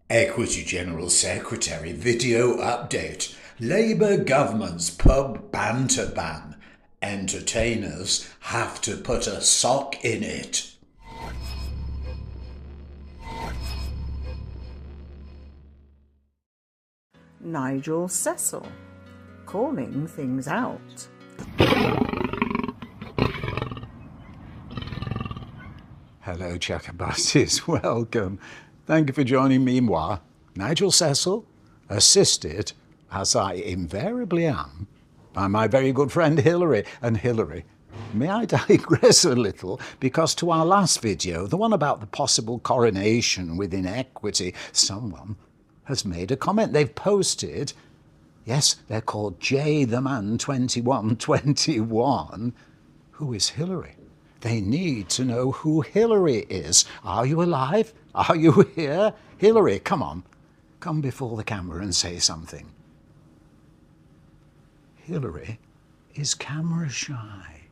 Equity General Secretary video update. Labour government's pub banter ban. Entertainers have to put a sock in it. Nigel.cecil, calling things out. Hello, Chakabasis. Welcome. Thank you for joining me, moi, Nigel.cecil, assisted, as I invariably am, by my very good friend Hilary. And Hilary, may I digress a little? Because to our last video, the one about the possible coronation with inequity, someone has made a comment. They've posted, yes, they're called J the Man 2121. Who is Hilary? They need to know who Hilary is. Are you alive? Are you here? Hilary, come on. Come before the camera and say something. Hilary is camera shy.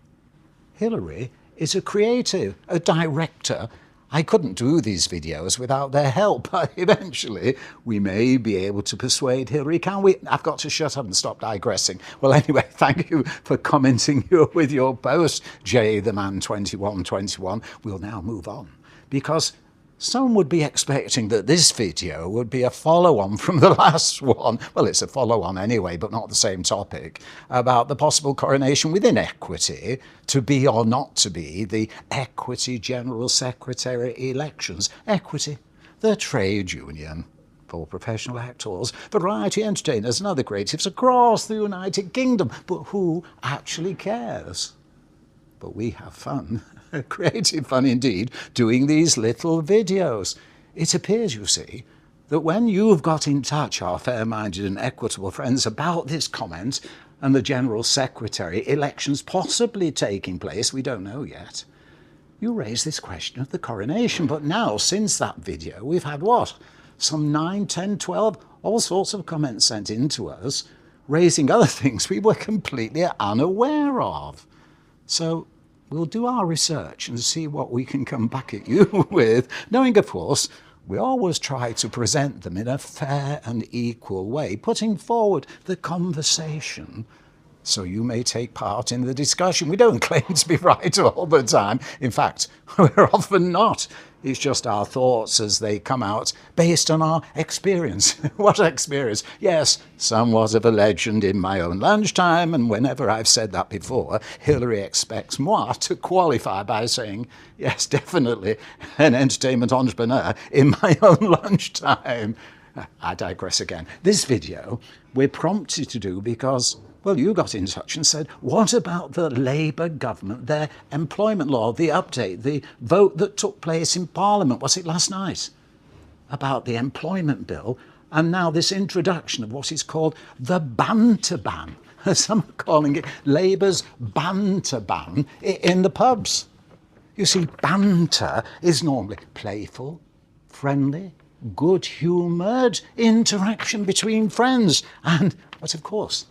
Hilary is a creative, a director. I couldn't do these videos without their help. Eventually, we may be able to persuade Hilary, can we? I've got to shut up and stop digressing. Well, anyway, thank you for commenting with your post, J the Man 2121. We'll now move on, because some would be expecting that this video would be a follow-on from the last one. Well, it's a follow-on anyway, but not the same topic, about the possible coronation with inequity, to be or not to be the Equity General Secretary elections. Equity, the trade union for professional actors, variety entertainers and other creatives across the United Kingdom. But who actually cares? But we have fun, creative fun indeed, doing these little videos. It appears, you see, that when you've got in touch, our fair-minded and equitable friends, about this comment and the General Secretary elections possibly taking place, we don't know yet, you raise this question of the coronation. But now, since that video, we've had what? Some 9, 10, 12, all sorts of comments sent in to us, raising other things we were completely unaware of. So we'll do our research and see what we can come back at you with, knowing, of course, we always try to present them in a fair and equal way, putting forward the conversation so you may take part in the discussion. We don't claim to be right all the time. In fact, we're often not. It's just our thoughts as they come out based on our experience. What experience? Yes, somewhat of a legend in my own lunchtime, and whenever I've said that before, Hilary expects moi to qualify by saying, yes, definitely an entertainment entrepreneur in my own lunchtime. I digress again. This video we're prompted to do because, well, you got in touch and said, what about the Labour government, their employment law, the update, the vote that took place in Parliament, was it last night, about the employment bill, and now this introduction of what is called the banter ban. Some are calling it Labour's banter ban in the pubs. You see, banter is normally playful, friendly, good-humoured interaction between friends. But of course,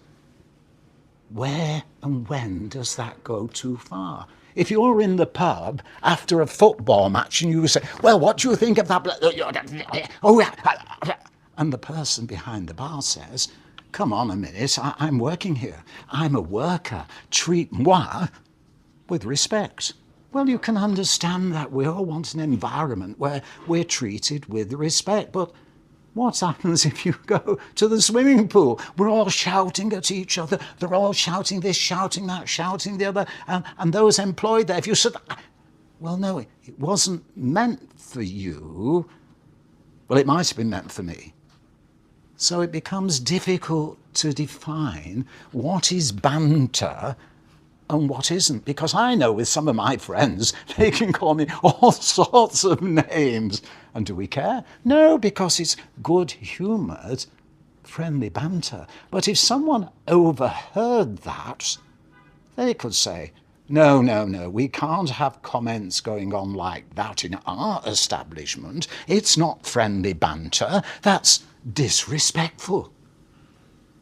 where and when does that go too far? If you're in the pub after a football match and you say, well, what do you think of that? Oh, and the person behind the bar says, come on a minute, I'm working here. I'm a worker. Treat moi with respect. Well, you can understand that we all want an environment where we're treated with respect. But what happens if you go to the swimming pool? We're all shouting at each other. They're all shouting this, shouting that, shouting the other. And those employed there, if you said, well, no, it wasn't meant for you. Well, it might have been meant for me. So it becomes difficult to define what is banter and what isn't, because I know with some of my friends, they can call me all sorts of names. And do we care? No, because it's good-humoured, friendly banter. But if someone overheard that, they could say, no, we can't have comments going on like that in our establishment. It's not friendly banter, that's disrespectful.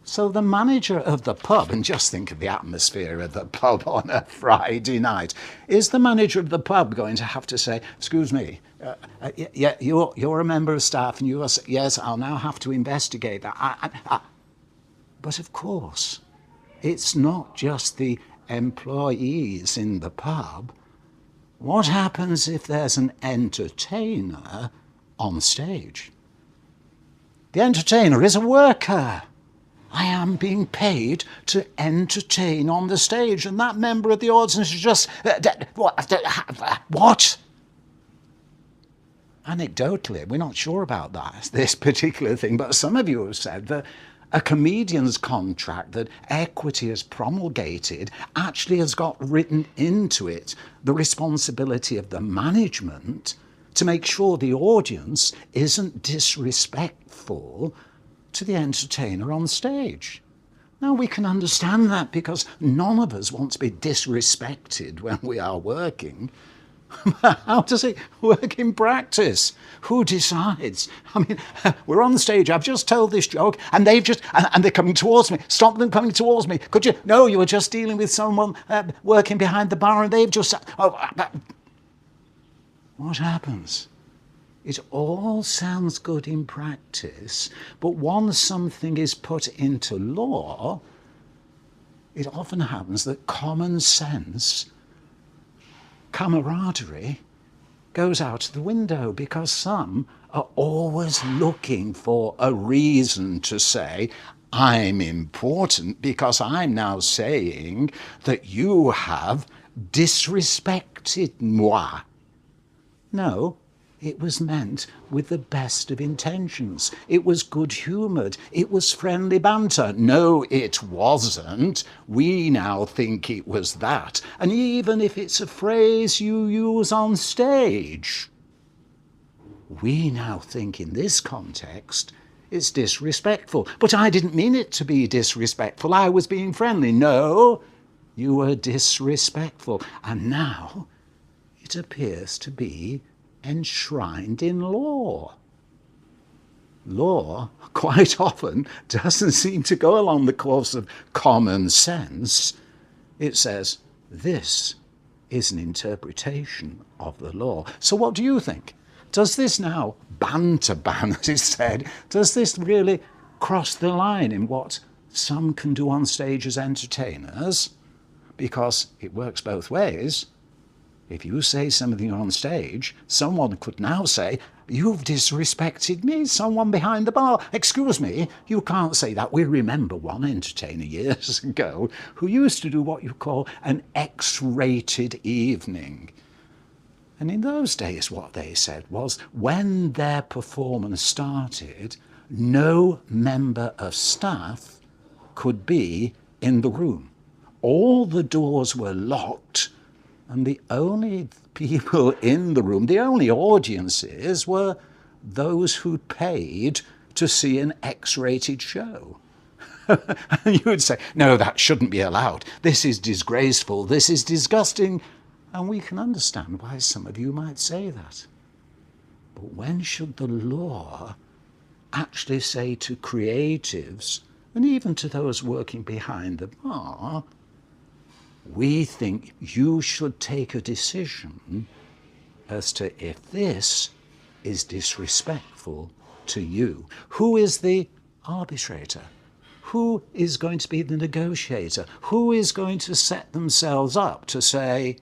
So the manager of the pub, and just think of the atmosphere of the pub on a Friday night, is the manager of the pub going to have to say, excuse me, yeah, you're a member of staff and you are, yes, I'll now have to investigate that. But of course, it's not just the employees in the pub. What happens if there's an entertainer on stage? The entertainer is a worker. I am being paid to entertain on the stage, and that member of the audience is just... What? Anecdotally, we're not sure about this particular thing, but some of you have said that a comedian's contract that Equity has promulgated actually has got written into it the responsibility of the management to make sure the audience isn't disrespectful to the entertainer on stage. Now, we can understand that because none of us want to be disrespected when we are working. How does it work in practice? Who decides? I mean, we're on the stage, I've just told this joke, and they're coming towards me. Stop them coming towards me. Could you? No, you were just dealing with someone working behind the bar, and they've just... What happens? It all sounds good in practice, but once something is put into law, it often happens that common sense, camaraderie, goes out the window because some are always looking for a reason to say, I'm important because I'm now saying that you have disrespected moi. No, it was meant with the best of intentions. It was good-humoured. It was friendly banter. No, it wasn't. We now think it was that. And even if it's a phrase you use on stage, we now think in this context it's disrespectful. But I didn't mean it to be disrespectful. I was being friendly. No, you were disrespectful. And now it appears to be enshrined in law. Law, quite often, doesn't seem to go along the course of common sense. It says, this is an interpretation of the law. So what do you think? Does this now, banter ban, as it's said, does this really cross the line in what some can do on stage as entertainers? Because it works both ways. If you say something on stage, someone could now say, you've disrespected me, someone behind the bar. Excuse me, you can't say that. We remember one entertainer years ago who used to do what you call an X-rated evening. And in those days, what they said was, when their performance started, no member of staff could be in the room. All the doors were locked, and the only people in the room, the only audiences, were those who'd paid to see an X-rated show. And you would say, no, that shouldn't be allowed. This is disgraceful. This is disgusting. And we can understand why some of you might say that. But when should the law actually say to creatives, and even to those working behind the bar, we think you should take a decision as to if this is disrespectful to you? Who is the arbitrator? Who is going to be the negotiator? Who is going to set themselves up to say,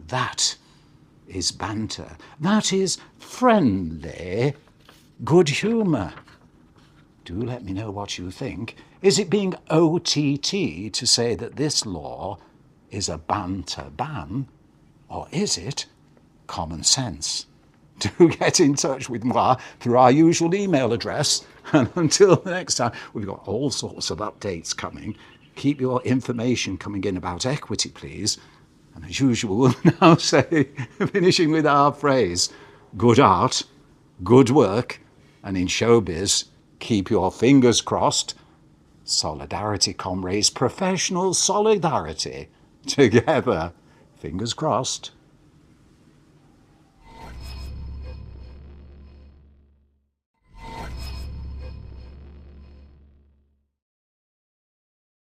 that is banter, that is friendly good humour? Do let me know what you think. Is it being OTT to say that this law is a banter ban, or is it common sense? Do get in touch with moi through our usual email address. And until the next time, we've got all sorts of updates coming. Keep your information coming in about equity, please. And as usual, we'll now say, finishing with our phrase, good art, good work, and in showbiz, keep your fingers crossed. Solidarity, comrades, professional solidarity. Together, fingers crossed.